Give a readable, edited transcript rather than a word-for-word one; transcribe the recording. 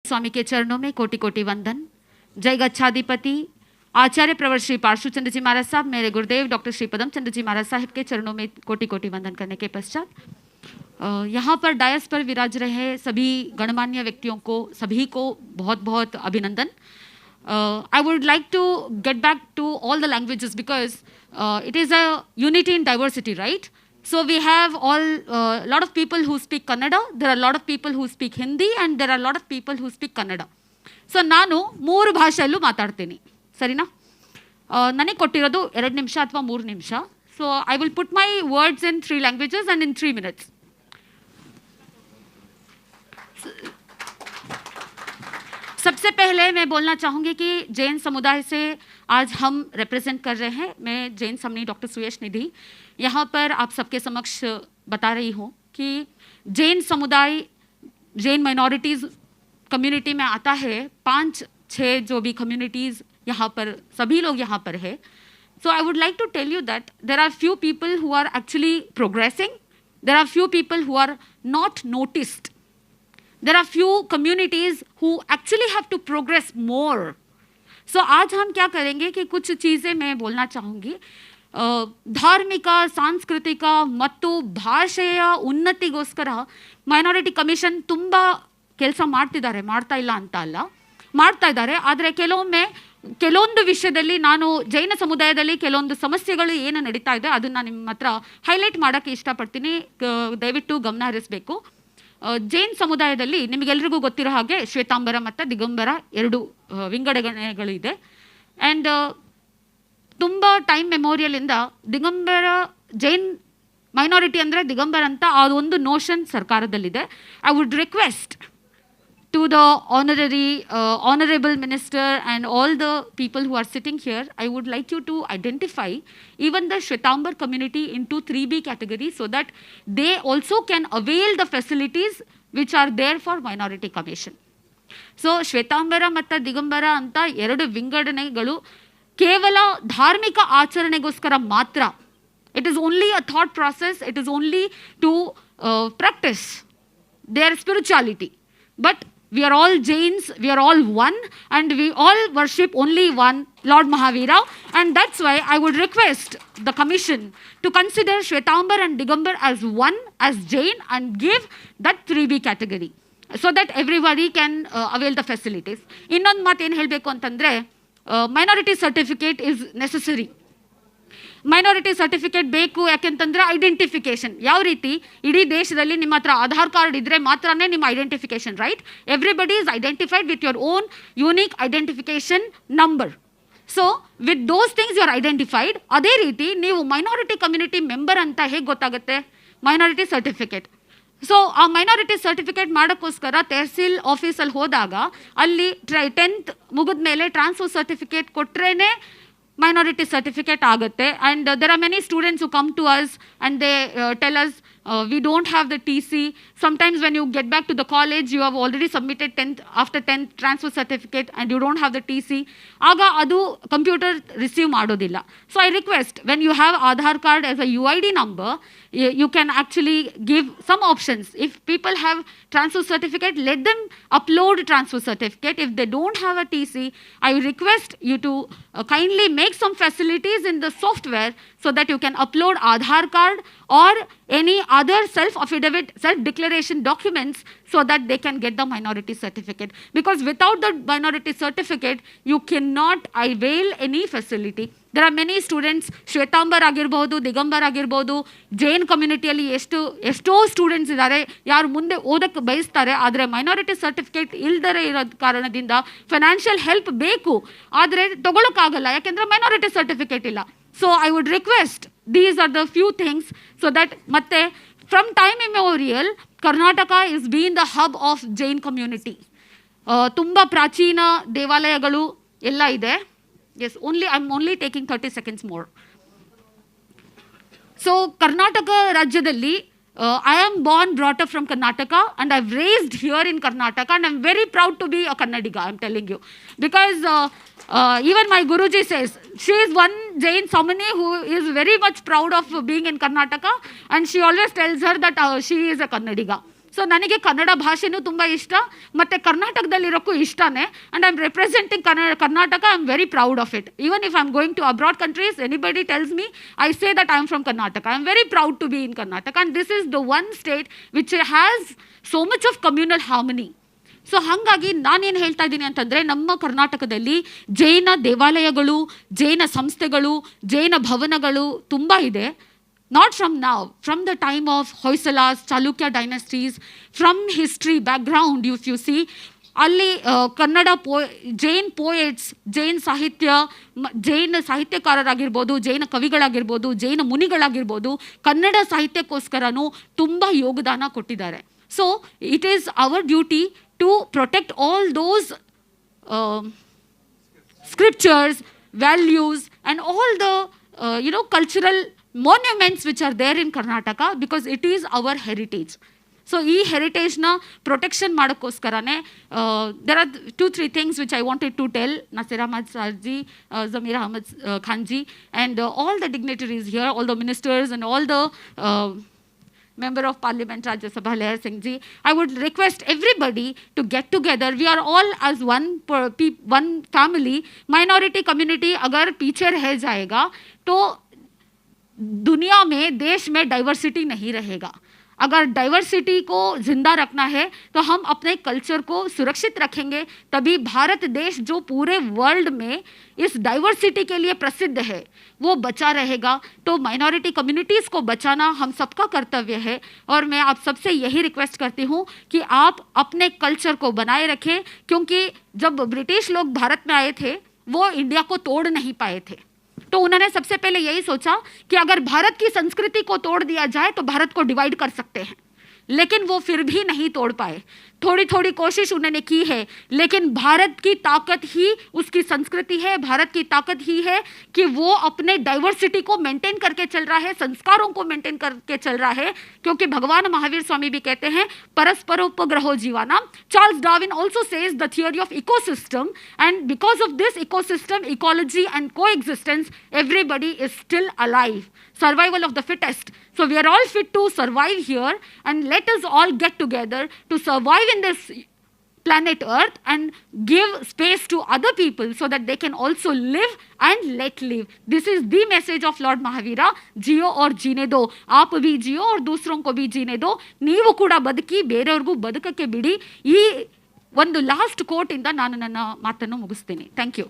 स्वामी के चरणों में कोटि कोटि वंदन। जय गच्छाधिपति आचार्य प्रवर श्री पार्श्व चंद्र जी महाराज साहब, मेरे गुरुदेव डॉक्टर श्री पदम चंद्र जी महाराज साहब के चरणों में कोटि कोटि वंदन करने के पश्चात यहाँ पर डायस पर विराज रहे सभी गणमान्य व्यक्तियों को, सभी को बहुत बहुत अभिनंदन। I would like to get back to all the languages because it is a unity in diversity, right? So we have all lot of people who speak Kannada, there are a lot of people who speak Hindi and there are a lot of people who speak Kannada. So ನಾನು 3 ಭಾಷೆಯಲ್ಲೂ ಮಾತಾಡ್ತೀನಿ, ಸರಿನಾ? ನನಗೆ ಕೊಟ್ಟಿರೋದು 2 ನಿಮಿಷ ಅಥವಾ 3 ನಿಮಿಷ. So I will put my words in 3 languages and in 3 minutes. सबसे पहले मैं बोलना चाहूँगी कि जैन समुदाय से आज हम रिप्रेजेंट कर रहे हैं। मैं जैन समनी डॉक्टर सुयश निधि यहाँ पर आप सबके समक्ष बता रही हूँ कि जैन समुदाय जैन माइनॉरिटीज़ कम्युनिटी में आता है। 5-6 जो भी कम्युनिटीज़ यहाँ पर सभी लोग यहाँ पर है। So I would like to tell you that there are few people who are actually progressing. There are few people who are not noticed. There are few communities who actually have to progress more. So आज हम क्या करेंगे कि कुछ चीज़ें मैं बोलना चाहूँगी। ಧಾರ್ಮಿಕ ಸಾಂಸ್ಕೃತಿಕ ಮತ್ತು ಭಾಷೆಯ ಉನ್ನತಿಗೋಸ್ಕರ ಮೈನಾರಿಟಿ ಕಮಿಷನ್ ತುಂಬ ಕೆಲಸ ಮಾಡ್ತಿದ್ದಾರೆ, ಮಾಡ್ತಾ ಇಲ್ಲ ಅಂತ ಅಲ್ಲ, ಮಾಡ್ತಾ ಇದ್ದಾರೆ. ಆದರೆ ಕೆಲವೊಂದು ವಿಷಯದಲ್ಲಿ ನಾನು ಜೈನ ಸಮುದಾಯದಲ್ಲಿ ಕೆಲವೊಂದು ಸಮಸ್ಯೆಗಳು ಏನು ನಡೀತಾ ಇದೆ ಅದನ್ನು ನಿಮ್ಮ ಹತ್ರ ಹೈಲೈಟ್ ಮಾಡೋಕ್ಕೆ ಇಷ್ಟಪಡ್ತೀನಿ. ದಯವಿಟ್ಟು ಗಮನ ಹರಿಸಬೇಕು. ಜೈನ್ ಸಮುದಾಯದಲ್ಲಿ ನಿಮಗೆಲ್ರಿಗೂ ಗೊತ್ತಿರೋ ಹಾಗೆ ಶ್ವೇತಾಂಬರ ಮತ್ತು ದಿಗಂಬರ 2 ವಿಂಗಡಣೆಗಳು ಇದೆ. ಆ್ಯಂಡ್ ತುಂಬ ಟೈಮ್ ಮೆಮೋರಿಯಲಿಂದ ದಿಗಂಬರ ಜೈನ್ ಮೈನಾರಿಟಿ ಅಂದರೆ ದಿಗಂಬರ ಅಂತ ಅದೊಂದು ನೋಷನ್ ಸರ್ಕಾರದಲ್ಲಿದೆ. I would request to the honorable minister and all the people who are sitting here, I would like you to identify even the Shwetambar community into 3B category so that they also can avail the facilities which are there for minority commission. So Shwetambara ಮತ್ತು ದಿಗಂಬರ ಅಂತ 2 ವಿಂಗಡಣೆಗಳು ಕೇವಲ ಧಾರ್ಮಿಕ ಆಚರಣೆಗೋಸ್ಕರ ಮಾತ್ರ. It is only a thought process, it is only to practice their spirituality. But we are all Jains, we are all one and we all worship only one Lord Mahavira, and that's why I would request the commission to consider Shwetambar and Digambar as one, as Jain, and give that 3B category so that everybody can avail the facilities. ಇನ್ನೊಂದು ಮಾತು ಏನು ಹೇಳಬೇಕು ಅಂತಂದರೆ minority certificate is necessary. Minority certificate ಬೇಕು, ಯಾಕೆಂತಂದರೆ identification. ಯಾವ ರೀತಿ ಇಡೀ ದೇಶದಲ್ಲಿ ನಿಮ್ಮ ಹತ್ರ ಆಧಾರ್ ಕಾರ್ಡ್ ಇದ್ದರೆ ಮಾತ್ರನೇ ನಿಮ್ಮ identification, right? Everybody is identified with your own unique identification number. So with those things you are identified. ಅದೇ ರೀತಿ ನೀವು ಮೈನಾರಿಟಿ ಕಮ್ಯುನಿಟಿ ಮೆಂಬರ್ ಅಂತ ಹೇಗೆ ಗೊತ್ತಾಗುತ್ತೆ? Minority certificate. ಸೊ ಆ ಮೈನಾರಿಟಿ ಸರ್ಟಿಫಿಕೇಟ್ ಮಾಡೋಕ್ಕೋಸ್ಕರ ತಹಸೀಲ್ ಆಫೀಸಲ್ಲಿ ಹೋದಾಗ ಅಲ್ಲಿ 10th ಮುಗಿದ ಮೇಲೆ ಟ್ರಾನ್ಸ್ಫರ್ ಸರ್ಟಿಫಿಕೇಟ್ ಕೊಟ್ಟರೆ minority certificate ಆಗುತ್ತೆ. and there are many students who come to us and they tell us we don't have the TC. Sometimes when you get back to the college you have already submitted 10th after 10th transfer certificate and you don't have the TC. ಆಗ ಅದು computer receive ಮಾಡೋದಿಲ್ಲ. So I request when you have Aadhaar card as a UID number, you can actually give some options. If people have transfer certificate, let them upload transfer certificate. If they don't have a TC, I request you to kindly make some facilities in the software so that you can upload Aadhaar card or any other self-affidavit, self-declaration documents so that they can get the minority certificate. Because without the minority certificate, you cannot avail any facility. There are many students, ಶ್ವೇತಾಂಬರ್ ಆಗಿರ್ಬೋದು, ದಿಗಂಬರ್ ಆಗಿರ್ಬೋದು, ಜೈನ್ ಕಮ್ಯುನಿಟಿಯಲ್ಲಿ ಎಷ್ಟೋ students ಇದ್ದಾರೆ ಯಾರು ಮುಂದೆ ಓದಕ್ಕೆ ಬಯಸ್ತಾರೆ. ಆದರೆ minority certificate ಇಲ್ದರೆ ಇರೋದ ಕಾರಣದಿಂದ ಫೈನಾನ್ಷಿಯಲ್ ಹೆಲ್ಪ್ ಬೇಕು, ಆದರೆ ತೊಗೊಳಕ್ಕಾಗಲ್ಲ ಯಾಕೆಂದರೆ ಮೈನಾರಿಟಿ ಸರ್ಟಿಫಿಕೇಟ್ ಇಲ್ಲ. So I would request these are the few things so that ಮತ್ತೆ from time immemorial Karnataka is been the hub of Jain community. ತುಂಬ ಪ್ರಾಚೀನ ದೇವಾಲಯಗಳು ಎಲ್ಲ ಇದೆ. Yes, I'm only taking 30 seconds more. So Karnataka Rajyadalli, I am born, brought up from Karnataka and I've raised here in Karnataka and I'm very proud to be a Kannadiga, I'm telling you. Because even my Guruji says, she is one Jain Samani who is very much proud of being in Karnataka and she always tells her that she is a Kannadiga. So ನನಗೆ ಕನ್ನಡ ಭಾಷೆನೂ ತುಂಬ ಇಷ್ಟ ಮತ್ತು ಕರ್ನಾಟಕದಲ್ಲಿರೋಕ್ಕೂ ಇಷ್ಟನೇ. And I am representing Karnataka. I am very proud of it. Even if I am going to abroad countries, anybody tells me, I say that I am from Karnataka. I am very proud to be in Karnataka. And this is the one state which has so much of communal harmony. So ಹಾಗಾಗಿ ನಾನೇನು ಹೇಳ್ತಾ ಇದ್ದೀನಿ ಅಂತಂದರೆ, ನಮ್ಮ ಕರ್ನಾಟಕದಲ್ಲಿ ಜೈನ ದೇವಾಲಯಗಳು, ಜೈನ ಸಂಸ್ಥೆಗಳು, ಜೈನ ಭವನಗಳು ತುಂಬ ಇದೆ. Not from now, from the time of Hoysalas, Chalukya dynasties, from history background if you see, ಅಲ್ಲಿ ಕನ್ನಡ ಜೈನ್ ಪೋಯೆಟ್ಸ್, ಜೈನ್ ಸಾಹಿತ್ಯ, ಜೈನ ಸಾಹಿತ್ಯಕಾರರಾಗಿರ್ಬೋದು, ಜೈನ ಕವಿಗಳಾಗಿರ್ಬೋದು, ಜೈನ ಮುನಿಗಳಾಗಿರ್ಬೋದು, ಕನ್ನಡ ಸಾಹಿತ್ಯಕ್ಕೋಸ್ಕರನೂ ತುಂಬ ಯೋಗದಾನ ಕೊಟ್ಟಿದ್ದಾರೆ. So it is our duty to protect all those scriptures, values, and all the cultural monuments which are there in Karnataka, because it is our heritage. So ee heritage na protection madokkoskarane there are 2-3 things which I wanted to tell Nasir Ahmad Sarji, Zamir Ahmad Khan ji, and all the dignitaries here, all the ministers and all the Member of Parliament Rajya Sabha Leher Singh ji. I would request everybody to get together. We are all as one family. Minority community अगर पीछे रह जाएगा तो दुनिया में, देश में diversity नहीं रहेगा. अगर डाइवर्सिटी को जिंदा रखना है तो हम अपने कल्चर को सुरक्षित रखेंगे, तभी भारत देश जो पूरे वर्ल्ड में इस डाइवर्सिटी के लिए प्रसिद्ध है वो बचा रहेगा. तो माइनॉरिटी कम्युनिटीज़ को बचाना हम सबका कर्तव्य है. और मैं आप सबसे यही रिक्वेस्ट करती हूँ कि आप अपने कल्चर को बनाए रखें, क्योंकि जब ब्रिटिश लोग भारत में आए थे वो इंडिया को तोड़ नहीं पाए थे. तो उन्होंने सबसे पहले यही सोचा कि अगर भारत की संस्कृति को तोड़ दिया जाए तो भारत को डिवाइड कर सकते हैं, लेकिन वो फिर भी नहीं तोड़ पाए. थोड़ी थोड़ी कोशिश उन्होंने की है, लेकिन भारत की ताकत ही उसकी संस्कृति है. भारत की ताकत ही है कि वो अपने डाइवर्सिटी को मेंटेन करके चल रहा है, संस्कारों को मेंटेन करके चल रहा है. क्योंकि भगवान महावीर स्वामी भी कहते हैं परस्परोपग्रहो जीवानाम. Charles Darwin also says the theory of ecosystem, and because of this ecosystem, ecology and coexistence, everybody is still alive. Survival of the fittest. So we are all fit to survive here, and let us all get together to survive in this planet Earth and give space to other people so that they can also live and let live. This is the message of Lord Mahavira. जियो और जीने दो. आप भी जियो और दूसरों को भी जीने दो. ನೀವು ಕೂಡ ಬದುಕಿ, ಬೇರೆಯವ್ರಿಗೂ ಬದುಕಕ್ಕೆ ಬಿಡಿ. ಈ ಒಂದು ಲಾಸ್ಟ್ ಕೋಟ್ ಇಂದ ನಾನು ನನ್ನ ಮಾತನ್ನು ಮುಗಿಸ್ತೀನಿ. Thank you.